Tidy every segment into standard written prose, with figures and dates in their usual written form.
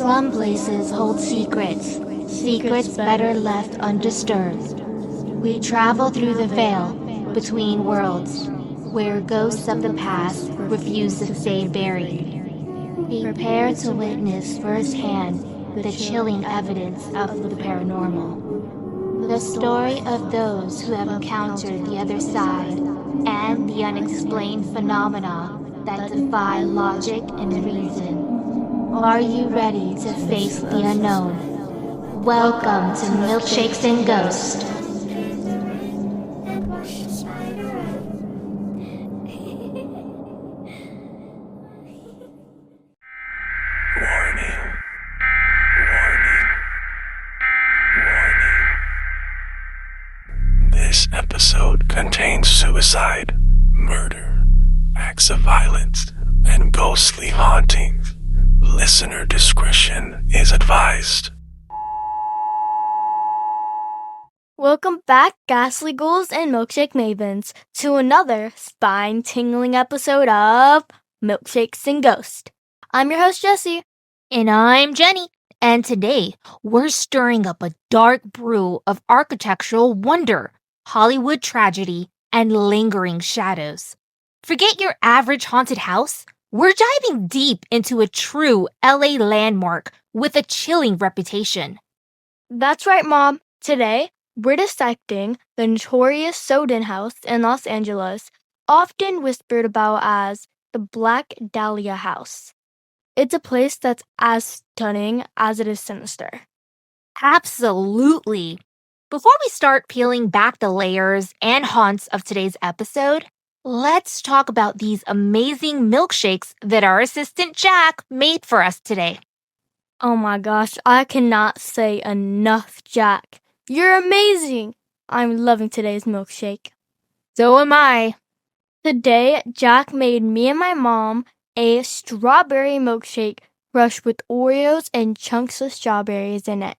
Some places hold secrets, secrets better left undisturbed. We travel through the veil between worlds, where ghosts of the past refuse to stay buried. Prepare to witness firsthand the chilling evidence of the paranormal. The story of those who have encountered the other side and the unexplained phenomena that defy logic and reason. Are you ready to face the unknown? Welcome to Milkshakes and Ghosts. This episode contains suicide, murder, acts of violence, and ghostly hauntings. Listener discretion is advised. Welcome back, ghastly ghouls and milkshake mavens, to another spine-tingling episode of Milkshakes and Ghosts. I'm your host, Jessie. And I'm Jenny. And today, we're stirring up a dark brew of architectural wonder, Hollywood tragedy, and lingering shadows. Forget your average haunted house. We're diving deep into a true LA landmark with a chilling reputation. That's right, Mom. Today, we're dissecting the notorious Sowden House in Los Angeles, often whispered about as the Black Dahlia House. It's a place that's as stunning as it is sinister. Absolutely. Before we start peeling back the layers and haunts of today's episode, let's talk about these amazing milkshakes that our assistant Jack made for us today. Oh my gosh, I cannot say enough, Jack. You're amazing. I'm loving today's milkshake. So am I. Today, Jack made me and my mom a strawberry milkshake crushed with Oreos and chunks of strawberries in it.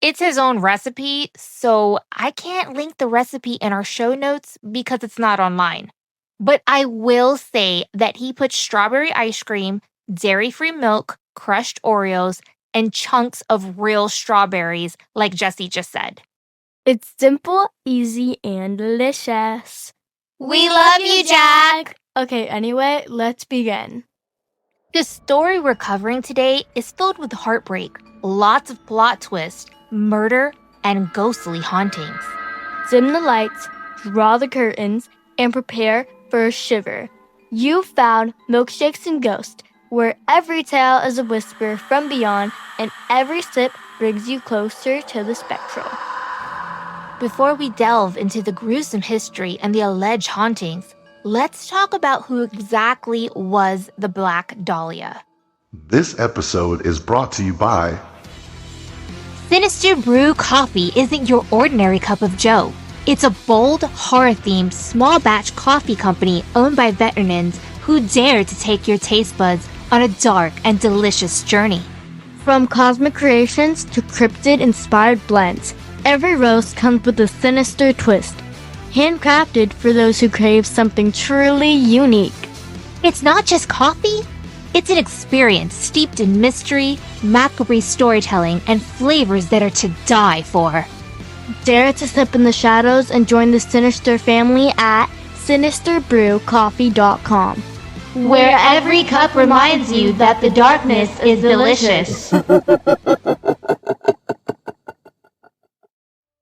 It's his own recipe, so I can't link the recipe in our show notes because it's not online. But I will say that he put strawberry ice cream, dairy-free milk, crushed Oreos, and chunks of real strawberries, like Jessie just said. It's simple, easy, and delicious. We love you, Jack! Okay, anyway, let's begin. The story we're covering today is filled with heartbreak, lots of plot twists, murder, and ghostly hauntings. Dim the lights, draw the curtains, and prepare for a shiver. You found Milkshakes and Ghosts, where every tale is a whisper from beyond and every sip brings you closer to the spectral. Before we delve into the gruesome history and the alleged hauntings, let's talk about who exactly was the Black Dahlia. This episode is brought to you by Sinister Brew Coffee isn't your ordinary cup of joe. It's a bold, horror-themed, small-batch coffee company owned by veterans who dare to take your taste buds on a dark and delicious journey. From cosmic creations to cryptid-inspired blends, every roast comes with a sinister twist, handcrafted for those who crave something truly unique. It's not just coffee. It's an experience steeped in mystery, macabre storytelling, and flavors that are to die for. Dare to sip in the shadows and join the Sinister family at sinisterbrewcoffee.com, Where every cup reminds you that the darkness is delicious.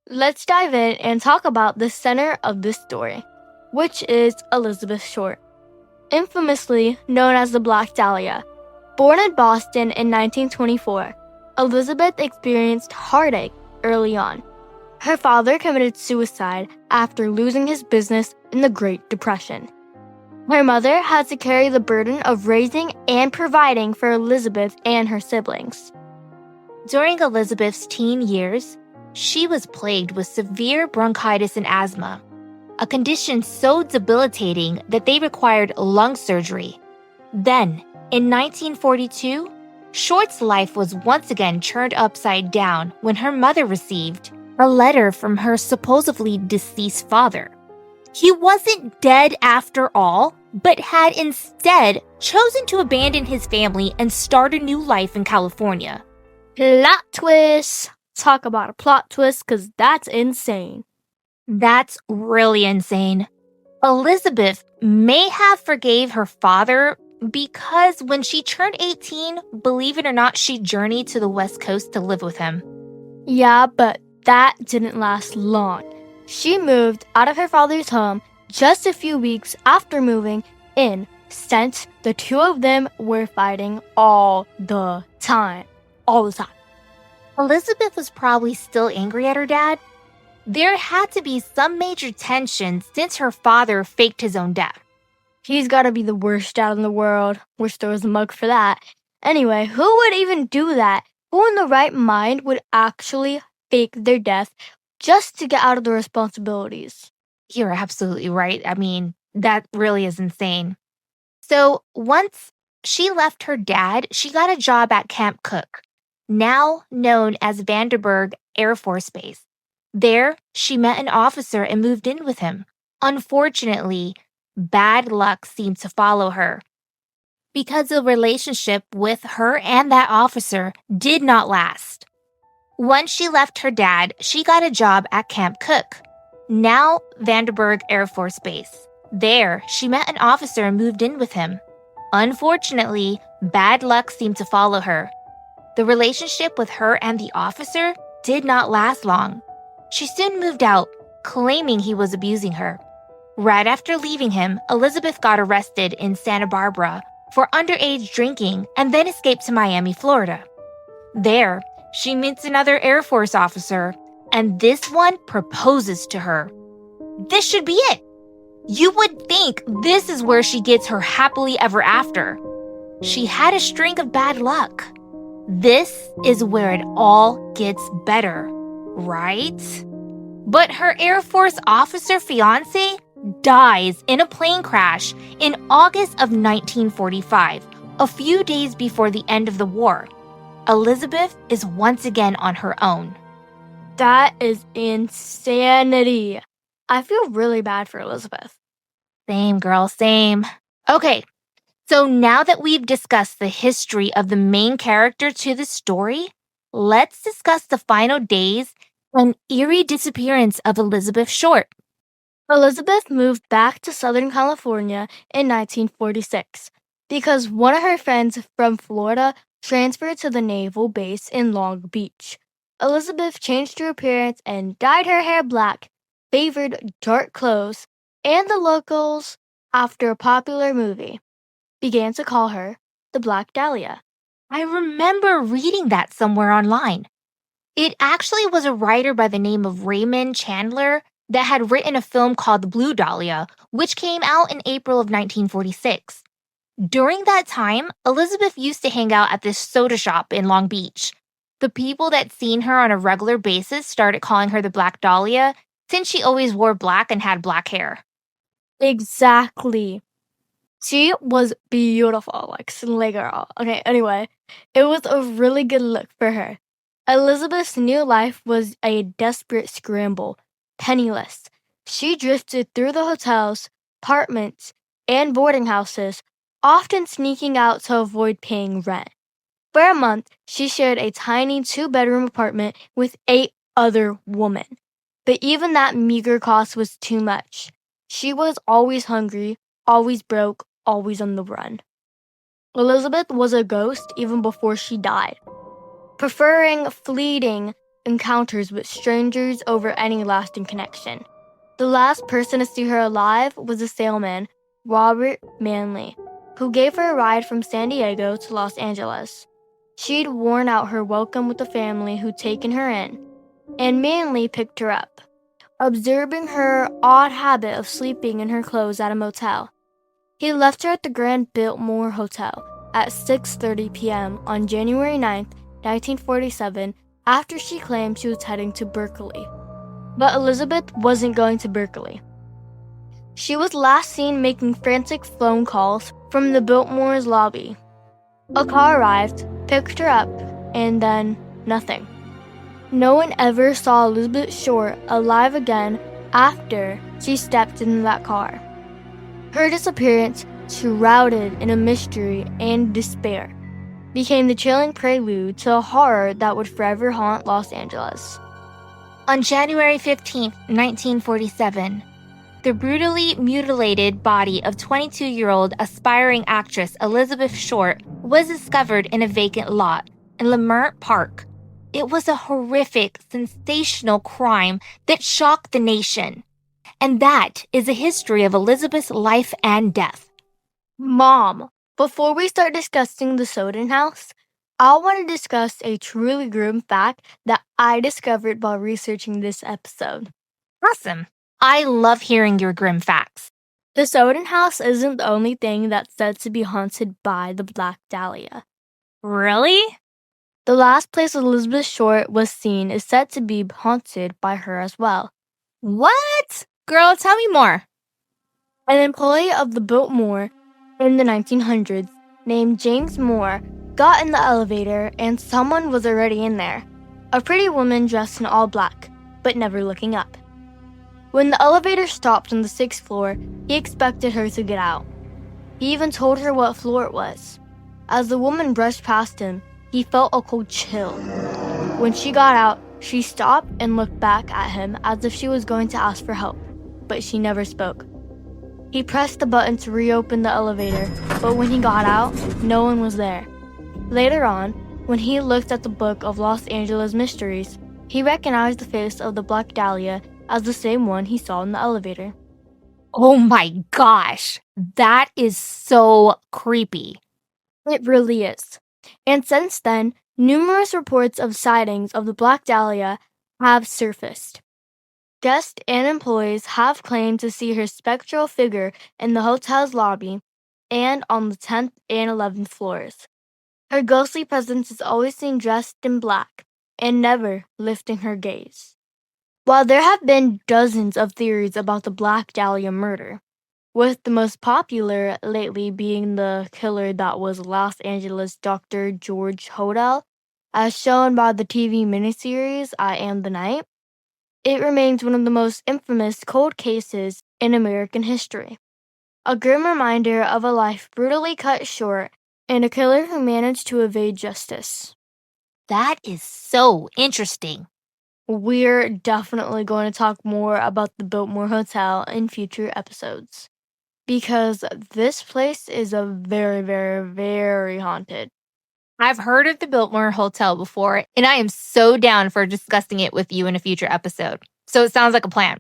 Let's dive in and talk about the center of this story, which is Elizabeth Short, infamously known as the Black Dahlia. Born in Boston in 1924, Elizabeth experienced heartache early on. Her father committed suicide after losing his business in the Great Depression. Her mother had to carry the burden of raising and providing for Elizabeth and her siblings. During Elizabeth's teen years, she was plagued with severe bronchitis and asthma, a condition so debilitating that they required lung surgery. Then, in 1942, Short's life was once again turned upside down when her mother received a letter from her supposedly deceased father. He wasn't dead after all. but had instead chosen to abandon his family and start a new life in California. Plot twist. Talk about a plot twist, because that's insane. That's really insane. Elizabeth may have forgave her father because when she turned 18, believe it or not, she journeyed to the West Coast to live with him. Yeah, but that didn't last long. She moved out of her father's home just a few weeks after moving in, since the two of them were fighting all the time. All the time. Elizabeth was probably still angry at her dad. There had to be some major tension since her father faked his own death. He's gotta be the worst dad in the world. Wish there was a mug for that. Anyway, who would even do that? Who in the right mind would actually fake their death just to get out of the responsibilities? You're absolutely right. I mean, that really is insane. So once she left her dad, she got a job at Camp Cook, now known as Vandenberg Air Force Base. There, she met an officer and moved in with him. Unfortunately, bad luck seemed to follow her, because the relationship with her and that officer did not last. Once she left her dad, she got a job at Camp Cook, now Vandenberg Air Force Base. There, she met an officer and moved in with him. Unfortunately, bad luck seemed to follow her. The relationship with her and the officer did not last long. She soon moved out, claiming he was abusing her. Right after leaving him, Elizabeth got arrested in Santa Barbara for underage drinking and then escaped to Miami, Florida. There, she meets another Air Force officer, and this one proposes to her. This should be it. You would think this is where she gets her happily ever after. She had a string of bad luck. This is where it all gets better, right? But her Air Force officer fiancé dies in a plane crash in August of 1945, a few days before the end of the war. Elizabeth is once again on her own. That is insanity. I feel really bad for Elizabeth. Same, girl, same. Okay, so now that we've discussed the history of the main character to the story, let's discuss the final days and eerie disappearance of Elizabeth Short. Elizabeth moved back to Southern California in 1946 because one of her friends from Florida transferred to the naval base in Long Beach. Elizabeth changed her appearance and dyed her hair black, favored dark clothes, and the locals, after a popular movie, began to call her the Black Dahlia. I remember reading that somewhere online. It actually was a writer by the name of Raymond Chandler that had written a film called The Blue Dahlia, which came out in April of 1946. During that time, Elizabeth used to hang out at this soda shop in Long Beach. The people that seen her on a regular basis started calling her the Black Dahlia since she always wore black and had black hair. Exactly. She was beautiful, like slay girl. Okay, anyway, it was a really good look for her. Elizabeth's new life was a desperate scramble. Penniless, she drifted through the hotels, apartments, and boarding houses, often sneaking out to avoid paying rent. For a month, she shared a tiny 2-bedroom apartment with 8 other women. But even that meager cost was too much. She was always hungry, always broke, always on the run. Elizabeth was a ghost even before she died, preferring fleeting encounters with strangers over any lasting connection. The last person to see her alive was a salesman, Robert Manley, who gave her a ride from San Diego to Los Angeles. She'd worn out her welcome with the family who'd taken her in, and Manley picked her up, observing her odd habit of sleeping in her clothes at a motel. He left her at the Grand Biltmore Hotel at 6:30 p.m. on January 9th, 1947, after she claimed she was heading to Berkeley. But Elizabeth wasn't going to Berkeley. She was last seen making frantic phone calls from the Biltmore's lobby. A car arrived, picked her up, and then nothing. No one ever saw Elizabeth Short alive again after she stepped into that car. Her disappearance, shrouded in a mystery and despair, became the chilling prelude to a horror that would forever haunt Los Angeles. On January 15, 1947, the brutally mutilated body of 22-year-old aspiring actress Elizabeth Short was discovered in a vacant lot in Leimert Park. It was a horrific, sensational crime that shocked the nation. And that is a history of Elizabeth's life and death. Mom, before we start discussing the Sowden House, I want to discuss a truly grim fact that I discovered while researching this episode. Awesome. I love hearing your grim facts. The Sowden House isn't the only thing that's said to be haunted by the Black Dahlia. Really? The last place Elizabeth Short was seen is said to be haunted by her as well. What? Girl, tell me more. An employee of the Biltmore in the 1900s named James Moore got in the elevator and someone was already in there. A pretty woman dressed in all black, but never looking up. When the elevator stopped on the 6th floor, he expected her to get out. He even told her what floor it was. As the woman brushed past him, he felt a cold chill. When she got out, she stopped and looked back at him as if she was going to ask for help, but she never spoke. He pressed the button to reopen the elevator, but when he got out, no one was there. Later on, when he looked at the book of Los Angeles mysteries, he recognized the face of the Black Dahlia as the same one he saw in the elevator. Oh my gosh, that is so creepy. It really is. And since then, numerous reports of sightings of the Black Dahlia have surfaced. Guests and employees have claimed to see her spectral figure in the hotel's lobby and on the 10th and 11th floors. Her ghostly presence is always seen dressed in black and never lifting her gaze. While there have been dozens of theories about the Black Dahlia murder, with the most popular lately being the killer that was Los Angeles Dr. George Hodel, as shown by the TV miniseries I Am the Night, it remains one of the most infamous cold cases in American history. A grim reminder of a life brutally cut short and a killer who managed to evade justice. That is so interesting. We're definitely going to talk more about the Biltmore Hotel in future episodes, because this place is a very, very, very haunted. I've heard of the Biltmore Hotel before, and I am so down for discussing it with you in a future episode. So it sounds like a plan.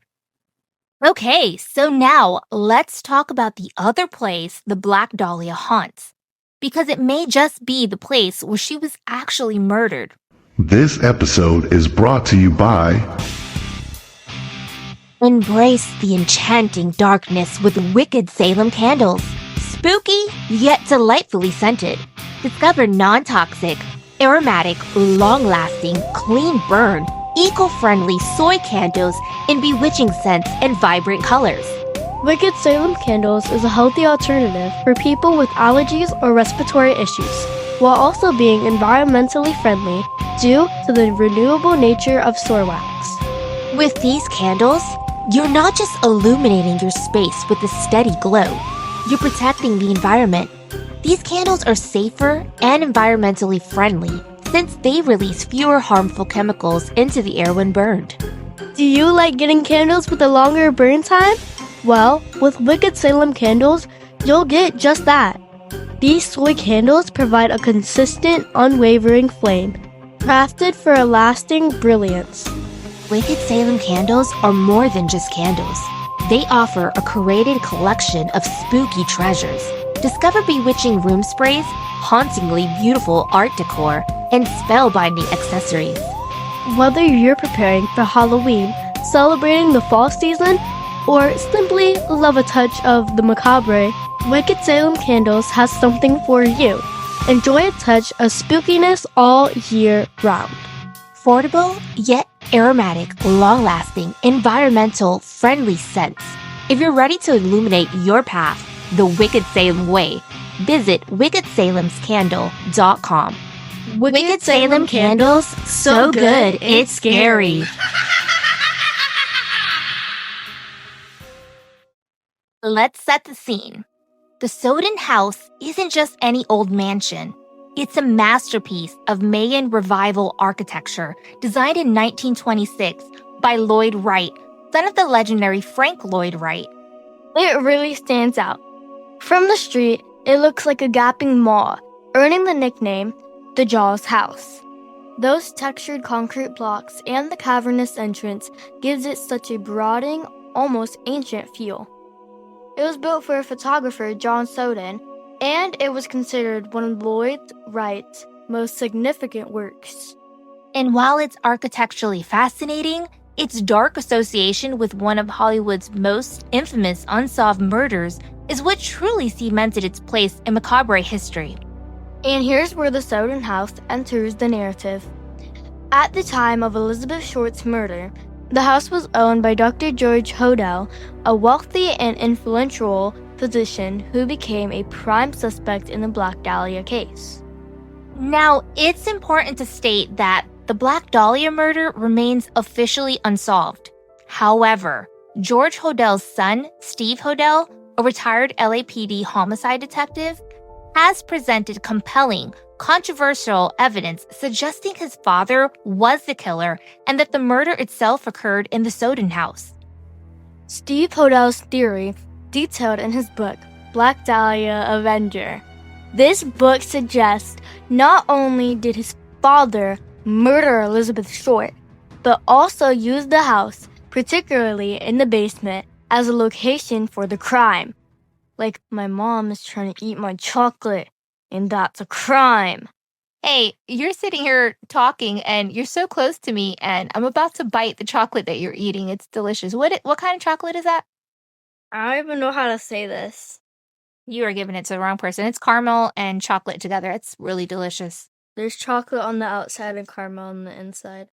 Okay, so now let's talk about the other place the Black Dahlia haunts, because it may just be the place where she was actually murdered. This episode is brought to you by Embrace the enchanting darkness with wicked Salem candles. Spooky, yet delightfully scented. Discover non-toxic, aromatic, long-lasting, clean burn, eco-friendly soy candles in bewitching scents and vibrant colors. Wicked Salem Candles is a healthy alternative for people with allergies or respiratory issues, while also being environmentally friendly due to the renewable nature of soy wax. With these candles, you're not just illuminating your space with a steady glow, you're protecting the environment. These candles are safer and environmentally friendly since they release fewer harmful chemicals into the air when burned. Do you like getting candles with a longer burn time? Well, with Wicked Salem Candles, you'll get just that. These soy candles provide a consistent, unwavering flame, crafted for a lasting brilliance. Wicked Salem Candles are more than just candles. They offer a curated collection of spooky treasures. Discover bewitching room sprays, hauntingly beautiful art decor, and spellbinding accessories. Whether you're preparing for Halloween, celebrating the fall season, or simply love a touch of the macabre, Wicked Salem Candles has something for you. Enjoy a touch of spookiness all year round. Affordable, yet aromatic, long-lasting, environmental, friendly scents. If you're ready to illuminate your path the Wicked Salem way, visit wickedsalemscandle.com. Wicked Salem Candles, so good it's scary. Let's set the scene. The Sowden House isn't just any old mansion. It's a masterpiece of Mayan Revival architecture designed in 1926 by Lloyd Wright, son of the legendary Frank Lloyd Wright. It really stands out. From the street, it looks like a gaping maw, earning the nickname the Jaws House. Those textured concrete blocks and the cavernous entrance gives it such a brooding, almost ancient feel. It was built for photographer John Sowden, and it was considered one of Lloyd Wright's most significant works. And while it's architecturally fascinating, its dark association with one of Hollywood's most infamous unsolved murders is what truly cemented its place in macabre history. And here's where the Sowden House enters the narrative. At the time of Elizabeth Short's murder, the house was owned by Dr. George Hodel, a wealthy and influential physician who became a prime suspect in the Black Dahlia case. Now, it's important to state that the Black Dahlia murder remains officially unsolved. However, George Hodel's son, Steve Hodel, a retired LAPD homicide detective, has presented compelling, controversial evidence suggesting his father was the killer and that the murder itself occurred in the Sowden House. Steve Hodel's theory, detailed in his book, Black Dahlia Avenger. This book suggests not only did his father murder Elizabeth Short, but also used the house, particularly in the basement, as a location for the crime. Like, my mom is trying to eat my chocolate, and that's a crime. Hey, you're sitting here talking and you're so close to me and I'm about to bite the chocolate that you're eating. It's delicious. What kind of chocolate is that? I don't even know how to say this. You are giving it to the wrong person. It's caramel and chocolate together. It's really delicious. There's chocolate on the outside and caramel on the inside.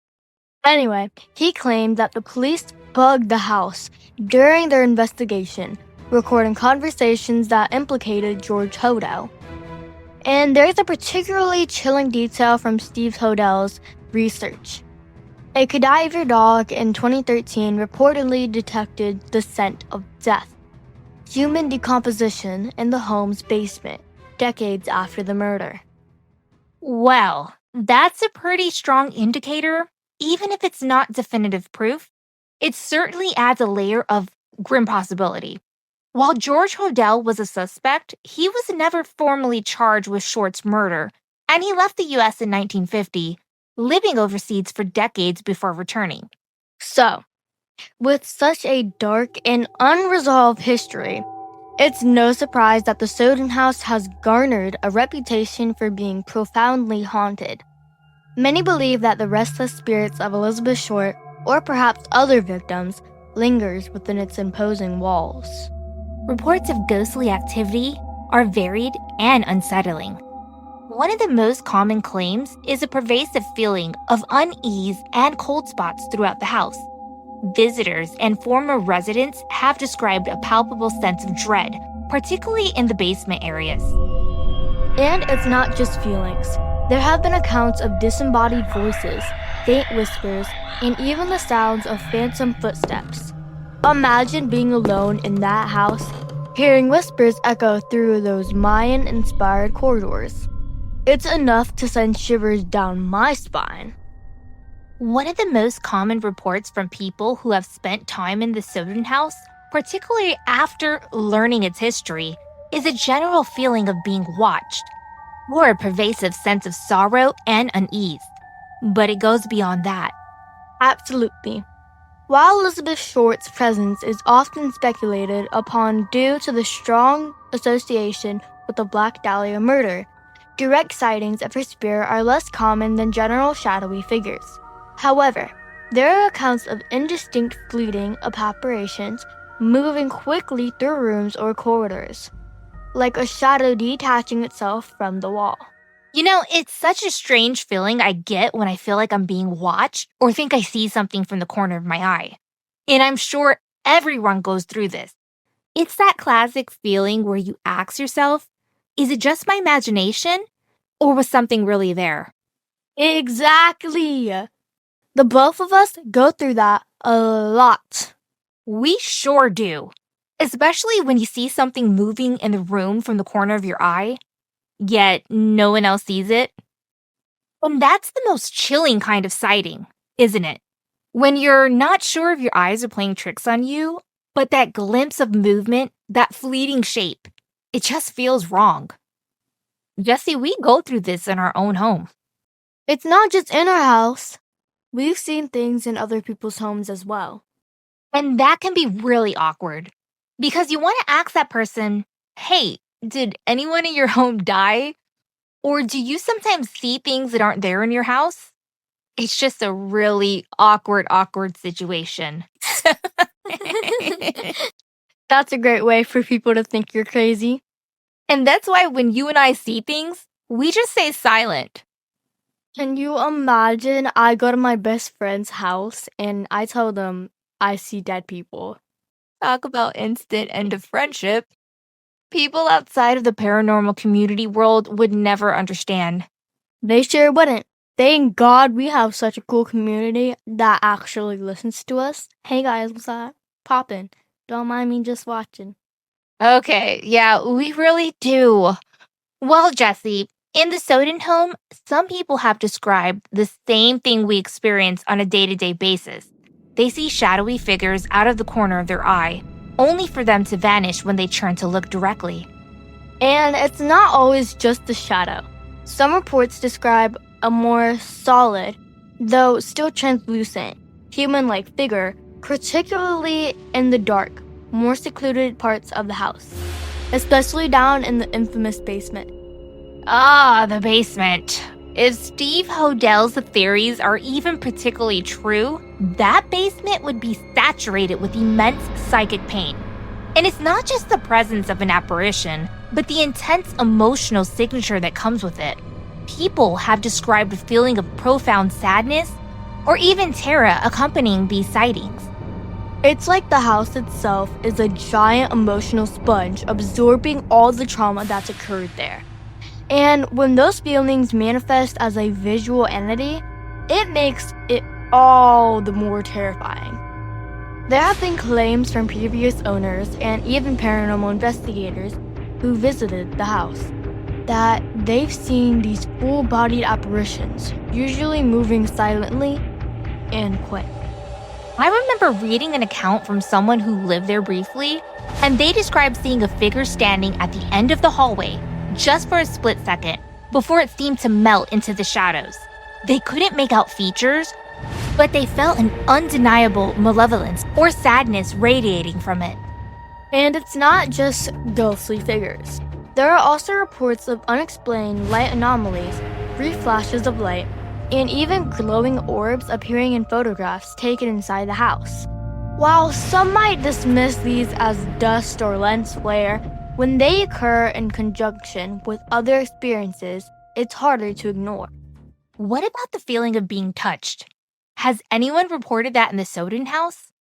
Anyway, he claimed that the police bugged the house during their investigation, recording conversations that implicated George Hodel. And there's a particularly chilling detail from Steve Hodel's research. A cadaver dog in 2013 reportedly detected the scent of death, human decomposition in the home's basement, decades after the murder. Well, that's a pretty strong indicator, even if it's not definitive proof. It certainly adds a layer of grim possibility. While George Hodel was a suspect, he was never formally charged with Short's murder, and he left the U.S. in 1950, living overseas for decades before returning. So, with such a dark and unresolved history, it's no surprise that the Sowden House has garnered a reputation for being profoundly haunted. Many believe that the restless spirits of Elizabeth Short, or perhaps other victims, lingers within its imposing walls. Reports of ghostly activity are varied and unsettling. One of the most common claims is a pervasive feeling of unease and cold spots throughout the house. Visitors and former residents have described a palpable sense of dread, particularly in the basement areas. And it's not just feelings. There have been accounts of disembodied voices, faint whispers, and even the sounds of phantom footsteps. Imagine being alone in that house, hearing whispers echo through those Mayan-inspired corridors. It's enough to send shivers down my spine. One of the most common reports from people who have spent time in the Sowden House, particularly after learning its history, is a general feeling of being watched, or a pervasive sense of sorrow and unease. But it goes beyond that. Absolutely. While Elizabeth Short's presence is often speculated upon due to the strong association with the Black Dahlia murder, direct sightings of her spirit are less common than general shadowy figures. However, there are accounts of indistinct fleeting apparitions moving quickly through rooms or corridors, like a shadow detaching itself from the wall. You know, it's such a strange feeling I get when I feel like I'm being watched or think I see something from the corner of my eye. And I'm sure everyone goes through this. It's that classic feeling where you ask yourself, is it just my imagination or was something really there? Exactly! The both of us go through that a lot. We sure do. Especially when you see something moving in the room from the corner of your eye, yet no one else sees it. And that's the most chilling kind of sighting, isn't it? When you're not sure if your eyes are playing tricks on you, but that glimpse of movement, that fleeting shape, it just feels wrong. Jesse, we go through this in our own home. It's not just in our house. We've seen things in other people's homes as well. And that can be really awkward because you want to ask that person, hey, did anyone in your home die? Or do you sometimes see things that aren't there in your house? It's just a really awkward situation. That's a great way for people to think you're crazy. And that's why when you and I see things, we just stay silent. Can you imagine I go to my best friend's house and I tell them I see dead people? Talk about instant end of friendship. People outside of the paranormal community world would never understand. They sure wouldn't. Thank God we have such a cool community that actually listens to us. Hey guys, what's up? Poppin'. Don't mind me just watching. Okay, yeah, we really do. Well, Jesse, in the Sowden home, some people have described the same thing we experience on a day-to-day basis. They see shadowy figures out of the corner of their eye, only for them to vanish when they turn to look directly. And it's not always just the shadow. Some reports describe a more solid, though still translucent, human-like figure, particularly in the dark, more secluded parts of the house, especially down in the infamous basement. Ah, the basement. If Steve Hodel's theories are even particularly true, that basement would be saturated with immense psychic pain. And it's not just the presence of an apparition, but the intense emotional signature that comes with it. People have described a feeling of profound sadness or even terror accompanying these sightings. It's like the house itself is a giant emotional sponge absorbing all the trauma that's occurred there. And when those feelings manifest as a visual entity, it makes it all the more terrifying. There have been claims from previous owners and even paranormal investigators who visited the house that they've seen these full-bodied apparitions, usually moving silently and quick. I remember reading an account from someone who lived there briefly, and they described seeing a figure standing at the end of the hallway just for a split second before it seemed to melt into the shadows. They couldn't make out features, but they felt an undeniable malevolence or sadness radiating from it. And it's not just ghostly figures. There are also reports of unexplained light anomalies, brief flashes of light, and even glowing orbs appearing in photographs taken inside the house. While some might dismiss these as dust or lens flare, when they occur in conjunction with other experiences, it's harder to ignore. What about the feeling of being touched? Has anyone reported that in the Sowden house?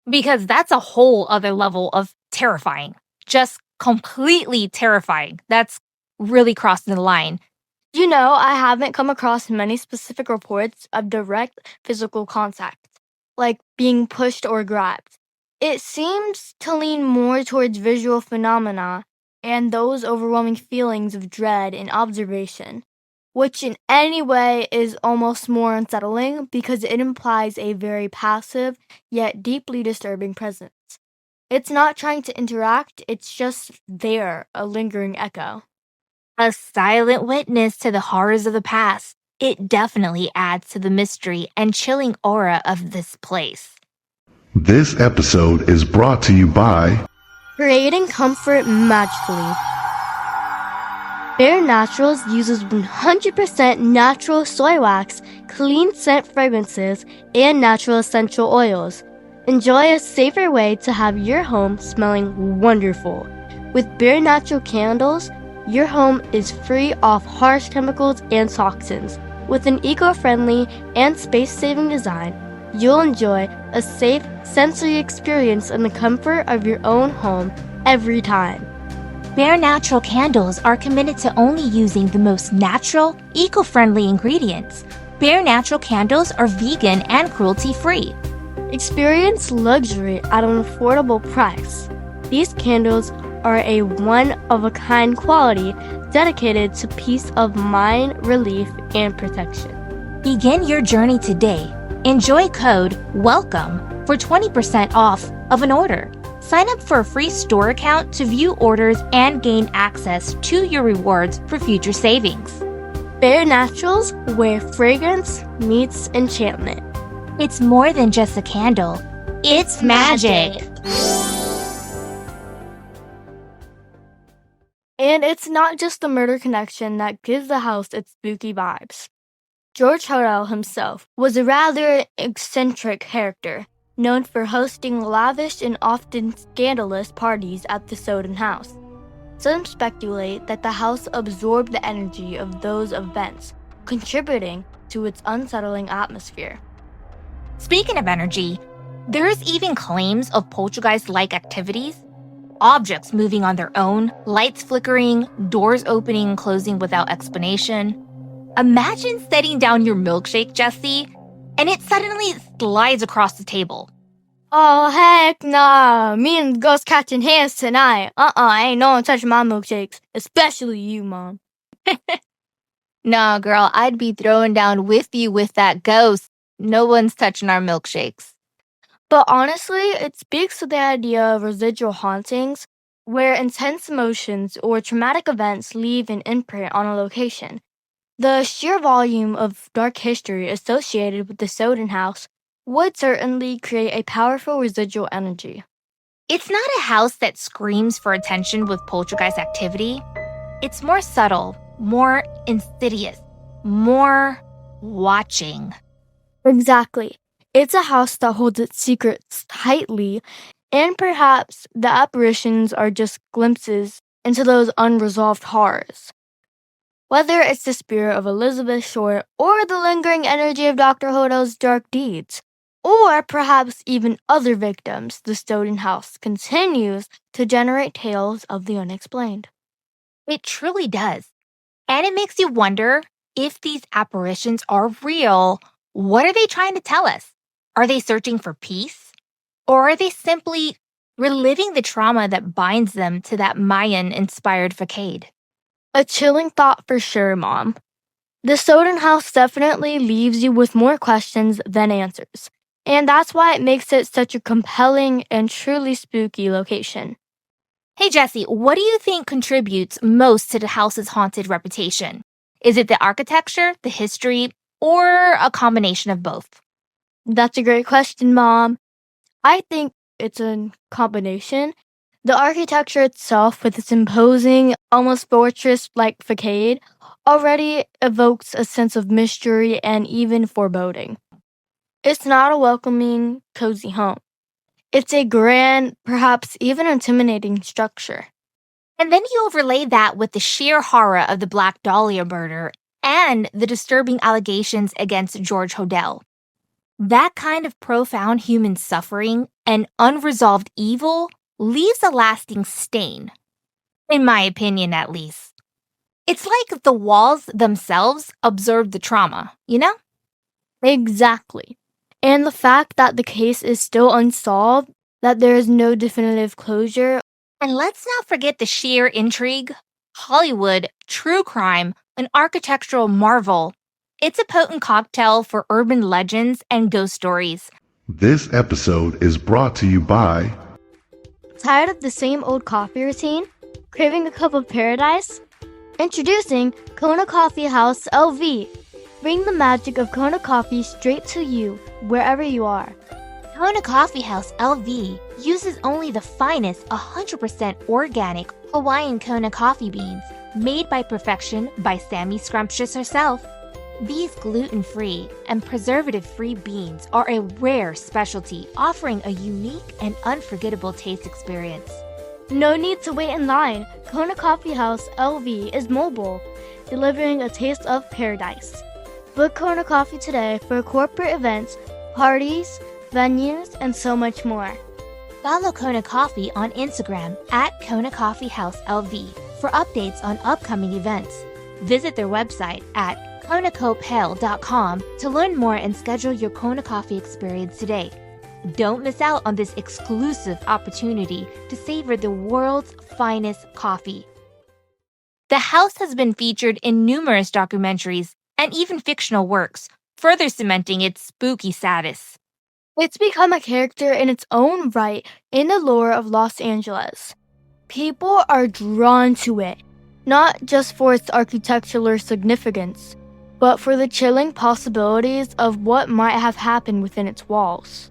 Because that's a whole other level of terrifying. Just completely terrifying. That's really crossing the line. You know, I haven't come across many specific reports of direct physical contact, like being pushed or grabbed. It seems to lean more towards visual phenomena and those overwhelming feelings of dread and observation, which in any way is almost more unsettling because it implies a very passive yet deeply disturbing presence. It's not trying to interact, it's just there, a lingering echo. A silent witness to the horrors of the past. It definitely adds to the mystery and chilling aura of this place. This episode is brought to you by Creating comfort magically. Bare Naturals uses 100% natural soy wax, clean scent fragrances, and natural essential oils. Enjoy a safer way to have your home smelling wonderful. With Bare Natural candles, your home is free of harsh chemicals and toxins. With an eco-friendly and space-saving design, you'll enjoy a safe, sensory experience in the comfort of your own home every time. Bare Natural candles are committed to only using the most natural, eco-friendly ingredients. Bare Natural candles are vegan and cruelty-free. Experience luxury at an affordable price. These candles are a one-of-a-kind quality dedicated to peace of mind, relief, and protection. Begin your journey today. Enjoy code WELCOME for 20% off of an order. Sign up for a free store account to view orders and gain access to your rewards for future savings. Bare Naturals, where fragrance meets enchantment. It's more than just a candle. It's magic. And it's not just the murder connection that gives the house its spooky vibes. George Hodel himself was a rather eccentric character, known for hosting lavish and often scandalous parties at the Sowden House. Some speculate that the house absorbed the energy of those events, contributing to its unsettling atmosphere. Speaking of energy, there's even claims of poltergeist-like activities. Objects moving on their own, lights flickering, doors opening and closing without explanation. Imagine setting down your milkshake, Jessie, and it suddenly slides across the table. Oh, heck nah. Me and the ghost catching hands tonight. Ain't no one touching my milkshakes. Especially you, Mom. Nah, girl, I'd be throwing down with you with that ghost. No one's touching our milkshakes. But honestly, it speaks to the idea of residual hauntings, where intense emotions or traumatic events leave an imprint on a location. The sheer volume of dark history associated with the Sowden House would certainly create a powerful residual energy. It's not a house that screams for attention with poltergeist activity. It's more subtle, more insidious, more watching. Exactly. It's a house that holds its secrets tightly, and perhaps the apparitions are just glimpses into those unresolved horrors. Whether it's the spirit of Elizabeth Short or the lingering energy of Dr. Hodel's dark deeds, or perhaps even other victims, the Stoughton House continues to generate tales of the unexplained. It truly does. And it makes you wonder, if these apparitions are real, what are they trying to tell us? Are they searching for peace? Or are they simply reliving the trauma that binds them to that Mayan-inspired facade? A chilling thought for sure, Mom. The Sowden House definitely leaves you with more questions than answers, and that's why it makes it such a compelling and truly spooky location. Hey, Jessie, what do you think contributes most to the house's haunted reputation? Is it the architecture, the history, or a combination of both? That's a great question, Mom. I think it's a combination. The architecture itself, with its imposing, almost fortress-like facade, already evokes a sense of mystery and even foreboding. It's not a welcoming, cozy home. It's a grand, perhaps even intimidating structure. And then you overlay that with the sheer horror of the Black Dahlia murder and the disturbing allegations against George Hodel. That kind of profound human suffering and unresolved evil leaves a lasting stain, in my opinion at least. It's like the walls themselves absorb the trauma, you know? Exactly. And the fact that the case is still unsolved, that there is no definitive closure. And let's not forget the sheer intrigue, Hollywood, true crime, an architectural marvel. It's a potent cocktail for urban legends and ghost stories. This episode is brought to you by... Tired of the same old coffee routine? Craving a cup of paradise? Introducing Kona Coffee House LV. Bring the magic of Kona coffee straight to you, wherever you are. Kona Coffee House LV uses only the finest 100% organic Hawaiian Kona coffee beans, made by perfection by Sammy Scrumptious herself. These gluten-free and preservative-free beans are a rare specialty, offering a unique and unforgettable taste experience. No need to wait in line. Kona Coffee House LV is mobile, delivering a taste of paradise. Book Kona Coffee today for corporate events, parties, venues, and so much more. Follow Kona Coffee on Instagram at Kona Coffee House LV for updates on upcoming events. Visit their website at KonaCoPale.com to learn more and schedule your Kona Coffee experience today. Don't miss out on this exclusive opportunity to savor the world's finest coffee. The house has been featured in numerous documentaries and even fictional works, further cementing its spooky status. It's become a character in its own right in the lore of Los Angeles. People are drawn to it, not just for its architectural significance, but for the chilling possibilities of what might have happened within its walls.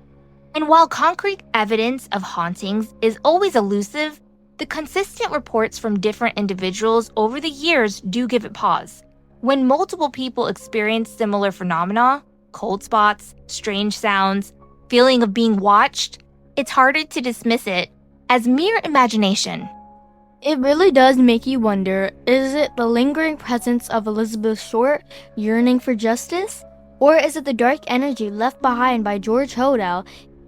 And while concrete evidence of hauntings is always elusive, the consistent reports from different individuals over the years do give it pause. When multiple people experience similar phenomena, cold spots, strange sounds, feeling of being watched, it's harder to dismiss it as mere imagination. It really does make you wonder, is it the lingering presence of Elizabeth Short yearning for justice? Or is it the dark energy left behind by George Hodel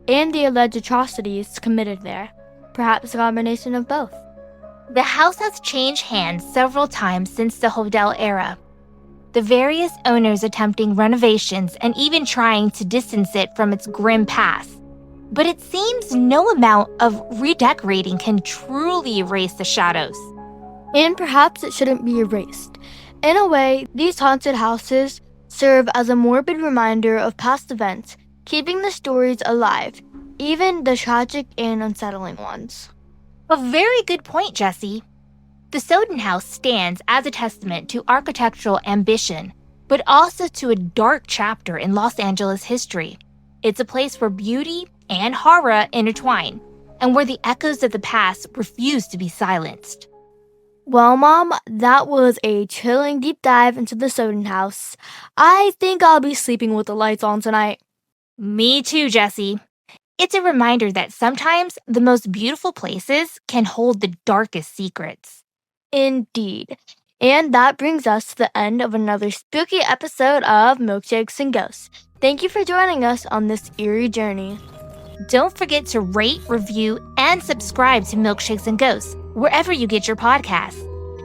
and the alleged atrocities committed there? Perhaps a combination of both. The house has changed hands several times since the Hodel era, the various owners attempting renovations and even trying to distance it from its grim past. But it seems no amount of redecorating can truly erase the shadows. And perhaps it shouldn't be erased. In a way, these haunted houses serve as a morbid reminder of past events, keeping the stories alive, even the tragic and unsettling ones. A very good point, Jesse. The Sowden House stands as a testament to architectural ambition, but also to a dark chapter in Los Angeles history. It's a place where beauty and horror intertwine, and where the echoes of the past refuse to be silenced. Well, Mom, that was a chilling deep dive into the Sowden House. I think I'll be sleeping with the lights on tonight. Me too, Jesse. It's a reminder that sometimes the most beautiful places can hold the darkest secrets. Indeed. And that brings us to the end of another spooky episode of Milkshakes and Ghosts. Thank you for joining us on this eerie journey. Don't forget to rate, review, and subscribe to Milkshakes and Ghosts wherever you get your podcasts.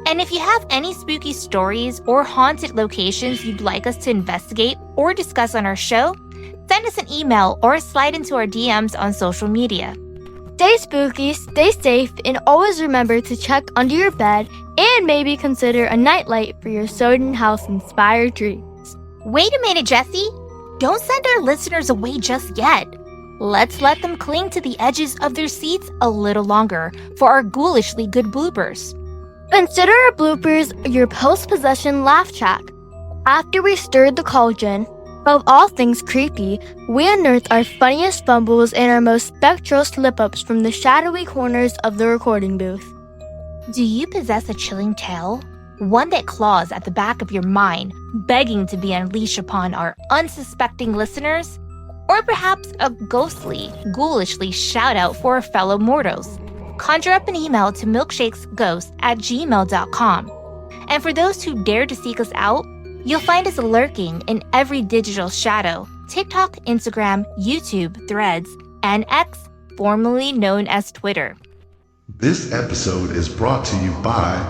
And if you have any spooky stories or haunted locations you'd like us to investigate or discuss on our show, send us an email or slide into our DMs on social media. Stay spooky, stay safe, and always remember to check under your bed and maybe consider a nightlight for your Sowden House-inspired dreams. Wait a minute, Jesse. Don't send our listeners away just yet. Let's let them cling to the edges of their seats a little longer for our ghoulishly good bloopers. Consider our bloopers your post-possession laugh track. After we stirred the cauldron of all things creepy, we unearthed our funniest fumbles and our most spectral slip-ups from the shadowy corners of the recording booth. Do you possess a chilling tale? One that claws at the back of your mind, begging to be unleashed upon our unsuspecting listeners? Or perhaps a ghostly, ghoulishly shout-out for our fellow mortals? Conjure up an email to milkshakesghost@gmail.com. And for those who dare to seek us out, you'll find us lurking in every digital shadow: TikTok, Instagram, YouTube, Threads, and X, formerly known as Twitter. This episode is brought to you by...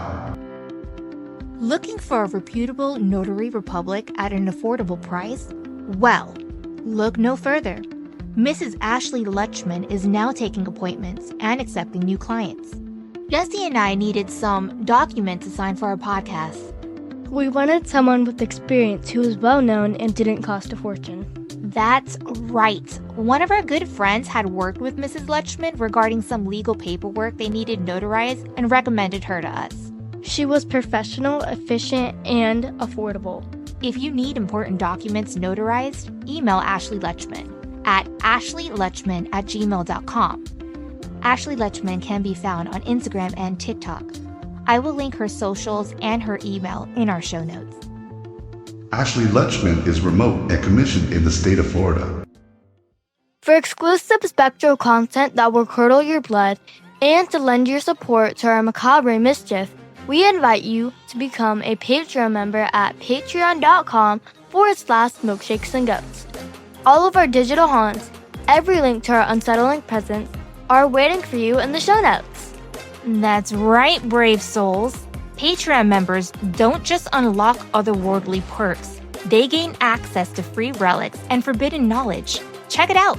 Looking for a reputable notary republic at an affordable price? Well, look no further. Mrs. Ashley Lutchman is now taking appointments and accepting new clients. Jesse and I needed some documents to sign for our podcast. We wanted someone with experience who was well-known and didn't cost a fortune. That's right. One of our good friends had worked with Mrs. Lutchman regarding some legal paperwork they needed notarized and recommended her to us. She was professional, efficient, and affordable. If you need important documents notarized, email Ashley Lutchman at ashleylutchman@gmail.com. Ashley Lutchman can be found on Instagram and TikTok. I will link her socials and her email in our show notes. Ashley Lutchman is remote and commissioned in the state of Florida. For exclusive spectral content that will curdle your blood and to lend your support to our macabre mischief, we invite you to become a Patreon member at patreon.com/milkshakes and goats. All of our digital haunts, every link to our unsettling presence, are waiting for you in the show notes. That's right, brave souls. Patreon members don't just unlock otherworldly perks. They gain access to free relics and forbidden knowledge. Check it out.